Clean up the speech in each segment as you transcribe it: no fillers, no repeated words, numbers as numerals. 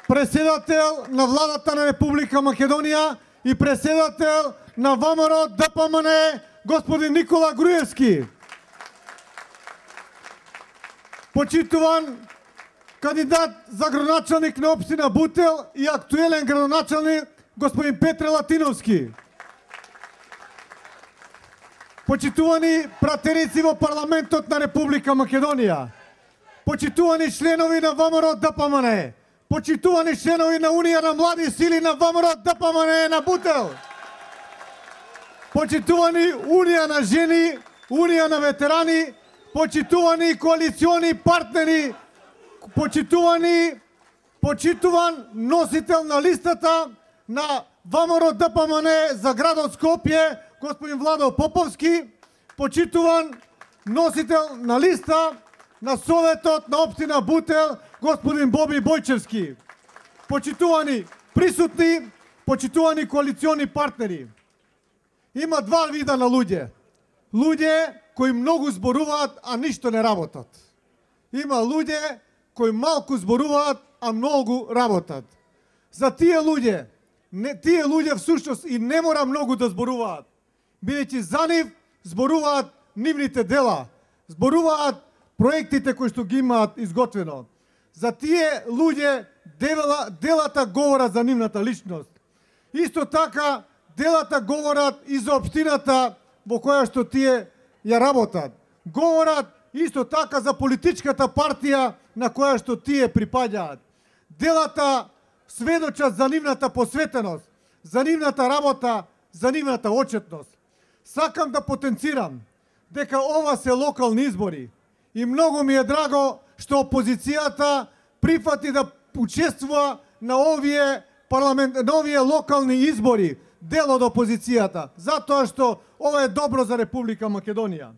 преседател на владата на Република Македонија и преседател на ВМРО ДПМНЕ господин Никола Груевски. Почитуван кандидат за градоначалник на општина Бутел и актуелен градоначалник господин Петре Латиновски. Почитувани пратерици во парламентот на Република Македонија. Почитувани членови на ВМРО ДПМНЕ. Почитувани членови на Унија на млади сили на ВМРО ДПМНЕ на Бутел. Почитувани Унија на жени, Унија на ветерани, почитувани коалициони партнери, почитуван носител на листата на ВМРО ДПМНЕ за градот Скопје, господин Владо Поповски, почитуван носител на листа на Советот на општина Бутел, господин Боби Бојчевски. Почитувани присутни, почитувани коалициони партнери. Има два вида на луѓе. Луѓе кои многу зборуваат, а ништо не работат. Има луѓе кои малку зборуваат, а многу работат. За тие луѓе всушност и не мора многу да зборуваат. Бидејќи за нив зборуваат нивните дела, зборуваат проектите кои што ги имаат изготвено. За тие луѓе делата говорат за нивната личност. Исто така делата говорат и за општината во која што тие ја работат. Говорат исто така за политичката партија на која што тие припаѓаат. Делата сведочат за нивната посветеност, за нивната работа, за нивната отчетност. Сакам да потенцирам дека ова се локални избори и многу ми е драго што опозицијата прифати да учествува на овие локални избори, дел од опозицијата, затоа што ова е добро за Република Македонија.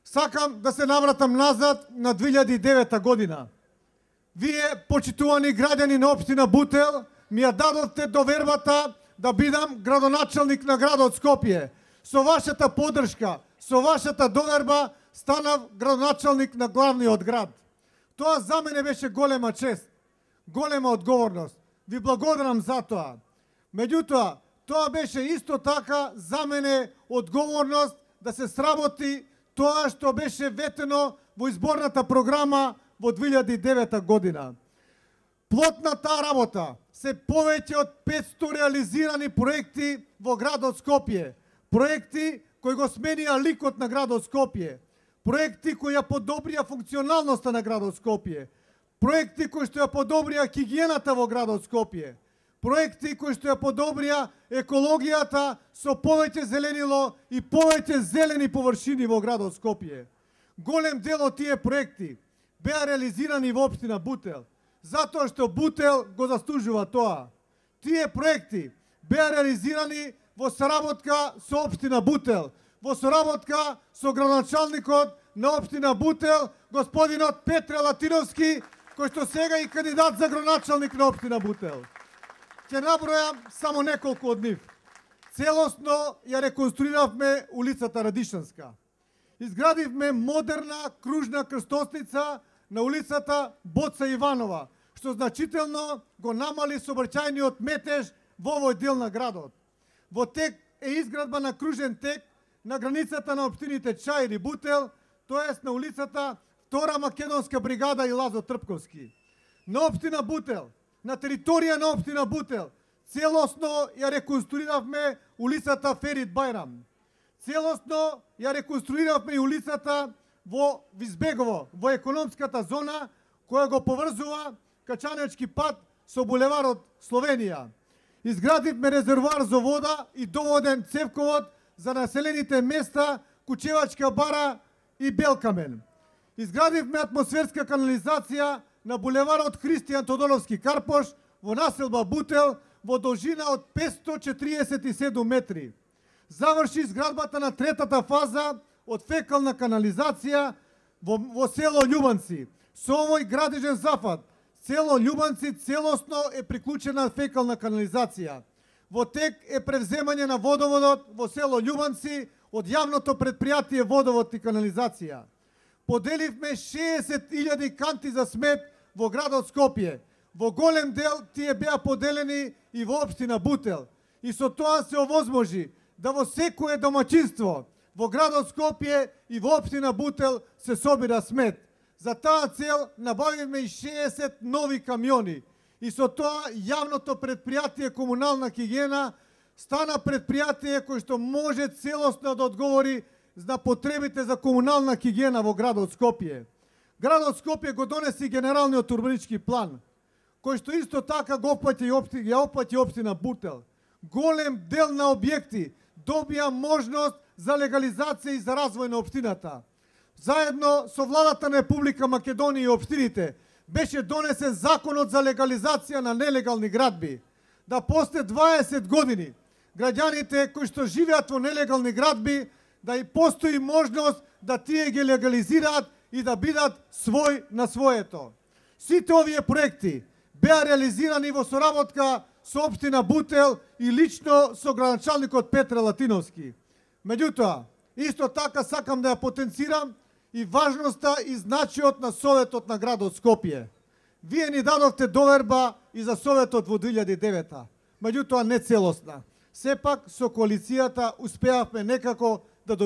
Сакам да се навратам назад на 2009 година. Вие, почитувани граѓани на општина Бутел, ми ја дадовте довербата да бидам градоначалник на градот Скопје. Со вашата поддршка, со вашата доверба, станав градоначалник на главниот град. Тоа за мене беше голема чест, голема одговорност. Ви благодарам за тоа. Меѓутоа, тоа беше исто така за мене одговорност да се сработи тоа што беше ветено во изборната програма во 2009 година. Плод на таа работа се повеќе од 500 реализирани проекти во градот Скопје. Проекти кои го сменија ликот на градот Скопје. Проекти кои ја подобрија функционалноста на градот Скопје. Проекти кои што ја подобрија хигиената во градот Скопје. Проекти кои што ја подобрија екологијата со повеќе зеленило и повеќе зелени површини во градот Скопје. Голем дел од тие проекти беа реализирани во општина Бутел, затоа што Бутел го заслужува тоа. Тие проекти беа реализирани во соработка со општина Бутел, во соработка со градоначалникот на општина Бутел, господинот Петре Латиновски, кој што сега е кандидат за градоначалник на општина Бутел. Ќе набројам само неколку од нив. Целосно ја реконструиравме улицата Радишанска. Изградивме модерна кружна крстосница на улицата Боца Иванова, што значително го намали сообраќајниот метеж во овој дел на градот. Во тек е изградба на кружен тек на границата на општините Чаир и Бутел, тоест на улицата Втора македонска бригада и Лазо Трпковски. На општина Бутел, на територија на општина Бутел, целосно ја реконструиравме улицата Ферит Бајрам. Целосно ја реконструиравме и улицата во Визбегово, во економската зона, која го поврзува Качанечки пат со булеварот Словенија. Изградивме резервоар за вода и доводен цевковод за населените места Кучевачка бара и Белкамен. Изградивме атмосферска канализација на булеварот Христијан Тодоровски Карпош во населба Бутел во должина од 547 метри. Заврши изградбата на третата фаза од фекална канализација во село Љубанци. Со овој градежен зафат, село Љубанци целосно е приклучена фекална канализација. Во тек е превземање на водоводот во село Љубанци од јавното предпријатие Водовод и канализација. Поделивме 60.000 канти за смет во градот Скопје. Во голем дел тие беа поделени и во општина Бутел. И со тоа се овозможи да во секое домаќинство во градот Скопје и во општина Бутел се собира смет. За таа цел набавивме и 60 нови камиони. И со тоа јавното предпријатие комунална хигиена стана предпријатие кој што може целосно да одговори на потребите за комунална хигиена во градот Скопје. Градот Скопје го донеси генералниот урбанички план, кој што исто така го опфаќа општина Бутел. Голем дел на објекти добија можност за легализација и за развој на општината. Заедно со владата на Република Македонија и општините беше донесен законот за легализација на нелегални градби. Да после 20 години граѓаните кои што живеат во нелегални градби да и постои можност да тие ги легализираат и да бидат свој на своето. Сите овие проекти беа реализирани во соработка со општина Бутел и лично со градоначалникот Петре Латиновски. Меѓутоа, исто така сакам да ја потенцирам и важноста и значајот на Советот на градот Скопје. Вие ни дадовте доверба и за Советот во 2009, меѓутоа не целосна. Сепак со коалицијата успеавме некако да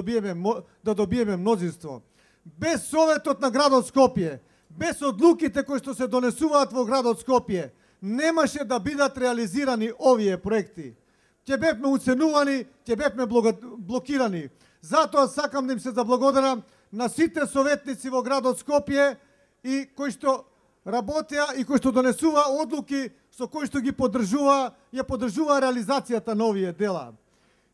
добиеме мнозинство. Без Советот на градот Скопје, без одлуките кои што се донесуваат во градот Скопје, немаше да бидат реализирани овие проекти. Ќе бевме уценувани, ќе бевме блокирани. Затоа сакам да им се заблагодарам на сите советници во градот Скопје и кои што работеа и кои што донесува одлуки со кои што ги ја поддржува реализацијата на овие дела.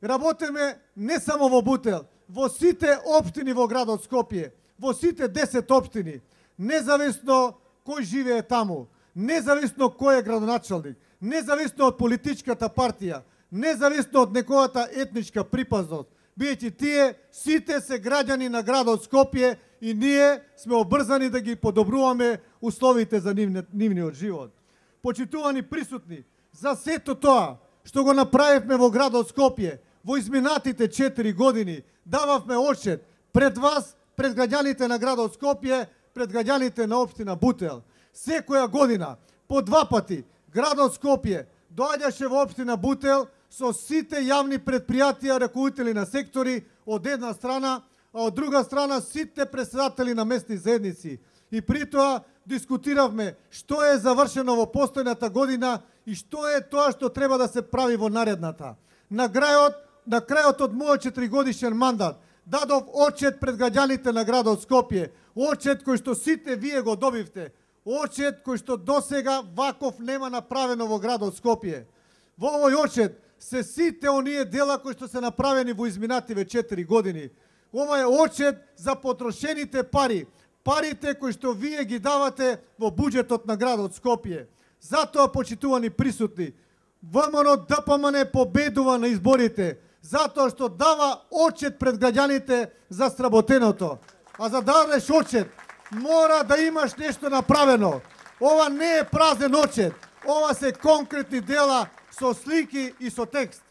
Работиме не само во Бутел, во сите општини во градот Скопје, во сите 10 општини, независно кој живее таму, независно кој е градоначалник, независно од политичката партија, независно од неговата етничка припазност, бидејќи тие сите се граѓани на градот Скопје и ние сме обрзани да ги подобруваме условите за нивниот живот. Почитувани присутни, за сето тоа што го направивме во градот Скопје во изминатите 4 години, дававме отчет пред вас, пред граѓаните на градот Скопје, пред граѓаните на општина Бутел. Секоја година, по 2 пати, градот Скопје доаѓаше во општина Бутел со сите јавни предпријатија, раководители на сектори од една страна, а од друга страна сите председатели на местни заедници. И при тоа дискутиравме што е завршено во постојната година и што е тоа што треба да се прави во наредната. На крајот од мојот 4-годишен мандат дадов отчет пред граѓаните на градот Скопје, отчет кој што сите вие го добивте, отчет кој што досега ваков нема направено во градот Скопје. Во овој отчет се сите оние дела кои што се направени во изминативе 4 години. Ова е отчет за потрошените пари, парите кои што вие ги давате во буџетот на градот Скопје. Затоа, почитувани присутни, ВМРО ДПМН победува на изборите, затоа што дава отчет пред граѓаните за сработеното. А за да дадеш отчет, мора да имаш нешто направено. Ова не е празен отчет, ова се конкретни дела со слики и со текст.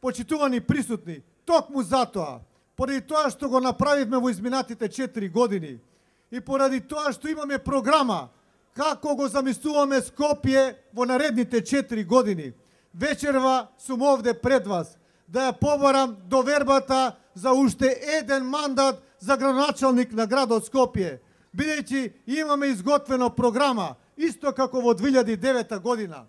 Почитувани присутни, токму затоа, поради тоа што го направивме во изминатите 4 години и поради тоа што имаме програма како го замислуваме Скопје во наредните 4 години, вечерва сум овде пред вас да ја побарам довербата за уште еден мандат за градоначалник на градот Скопје, бидејќи имаме изготвена програма, исто како во 2009 година.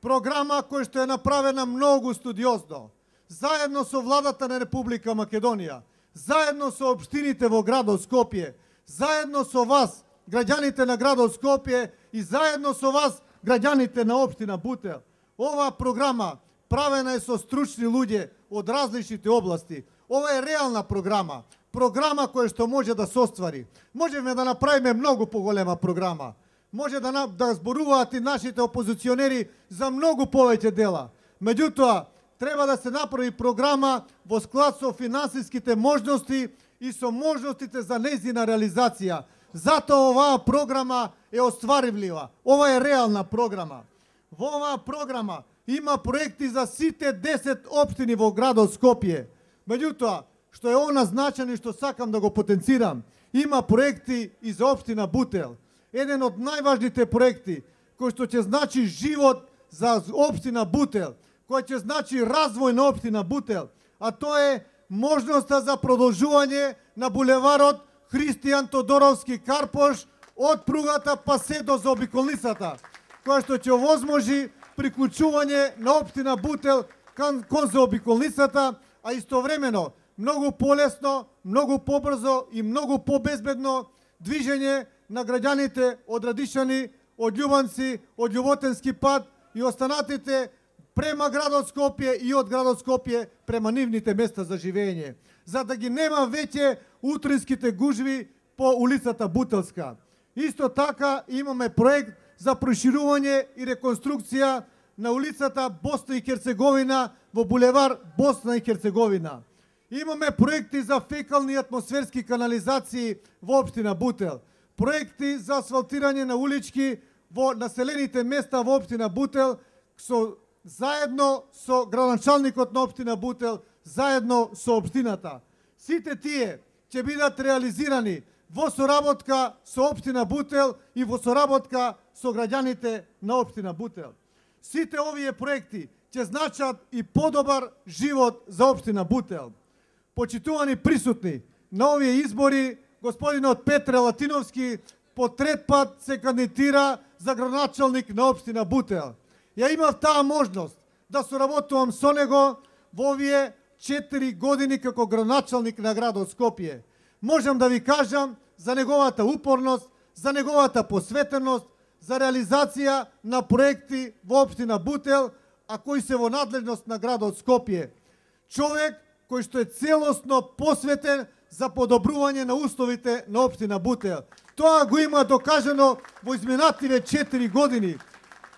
Програма која што е направена многу студиозно, заедно со владата на Република Македонија, заедно со општините во градот Скопје, заедно со вас, граѓаните на градот Скопје и заедно со вас, граѓаните на општина Бутел. Оваа програма правена е со стручни луѓе од различните области. Ова е реална програма, програма која што може да се оствари. Можеме да направиме многу поголема програма. Може да зборуваат и нашите опозиционери за многу повеќе дела. Меѓутоа, треба да се направи програма во склад со финансиските можности и со можностите за нејзина реализација. Затоа оваа програма е остваривлива. Ова е реална програма. Во оваа програма има проекти за сите 10 општини во градот Скопје. Меѓутоа, што е она значено и што сакам да го потенцирам, има проекти и за општина Бутел. Еден од најважните проекти кој што ќе значи живот за општина Бутел, кој ќе значи развој на општина Бутел, а тоа е можноста за продолжување на булеварот Христијан Тодоровски Карпош од пругата па се до заобиколницата, која што ќе овозможи приклучување на општина Бутел кон заобиколницата, а истовремено многу полесно, многу побрзо и многу побезбедно движење на граѓаните од Радишани, од Љубанци, од Љуботенски пат и останатите према градот Скопје и од градот Скопје према нивните места за живење, за да ги нема веќе утринските гужви по улицата Бутелска. Исто така имаме проект за проширување и реконструкција на улицата Босна и Херцеговина во булевар Босна и Херцеговина. Имаме проекти за фекални атмосферски канализации во општина Бутел, проекти за асфалтирање на улички во населените места во општина Бутел, заедно со градоначалникот на општина Бутел, заедно со општината. Сите тие ќе бидат реализирани во соработка со општина Бутел и во соработка со граѓаните на општина Бутел. Сите овие проекти ќе значат и подобар живот за општина Бутел. Почитувани присутни на овие избори, господинот Петре Латиновски по трет пат се кандидатира за градоначалник на општина Бутел. Ја имав таа можност да соработувам со него во овие 4 години како градоначалник на градот Скопје. Можам да ви кажам за неговата упорност, за неговата посветеност, за реализација на проекти во општина Бутел, а кои се во надлежност на градот Скопје. Човек кој што е целосно посветен за подобрување на условите на општина Бутел. Тоа го има докажано во изминативе 4 години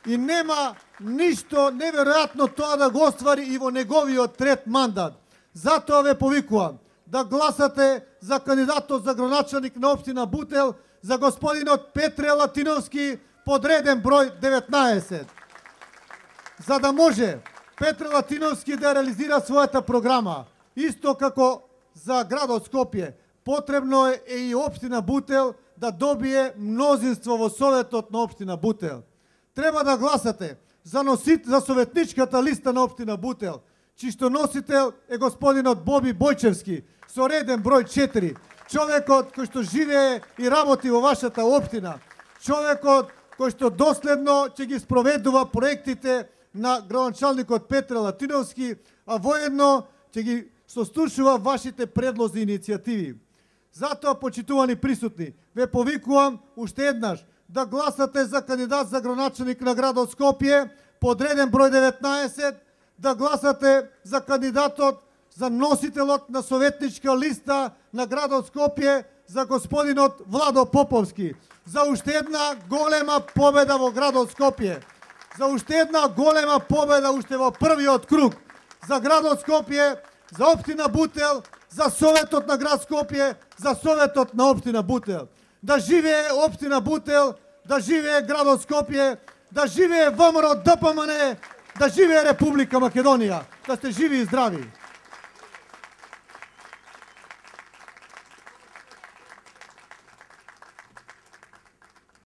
и нема ништо неверојатно тоа да го оствари и во неговиот трет мандат. Затоа ве повикувам да гласате за кандидатот за градоначалник на општина Бутел, за господинот Петре Латиновски, подреден број 19. За да може Петре Латиновски да реализира својата програма, исто како за градот Скопје, потребно е и општина Бутел да добие мнозинство во советот на општина Бутел. Треба да гласате за советничката листа на општина Бутел, чишто носител е господинот Боби Бојчевски, со реден број 4. Човекот кој што живее и работи во вашата општина, човекот кој што доследно ќе ги спроведува проектите на градоначалникот Петре Латиновски, а воедно ќе ги сослушува вашите предлози и иницијативи. Затоа, почитувани присутни, ве повикувам уште еднаш да гласате за кандидат за градоначалник на градот Скопје, подреден број 19, да гласате за кандидатот за носителот на советничка листа на градот Скопје, за господинот Владо Поповски, за уште една голема победа во градот Скопје, за уште една голема победа уште во првиот круг, за градот Скопје, за општина Бутел, за советот на град Скопје, за советот на општина Бутел. Да живее општина Бутел, да живее градот Скопје, да живее ВМРО ДПМН, да живее Република Македонија. Да сте живи и здрави.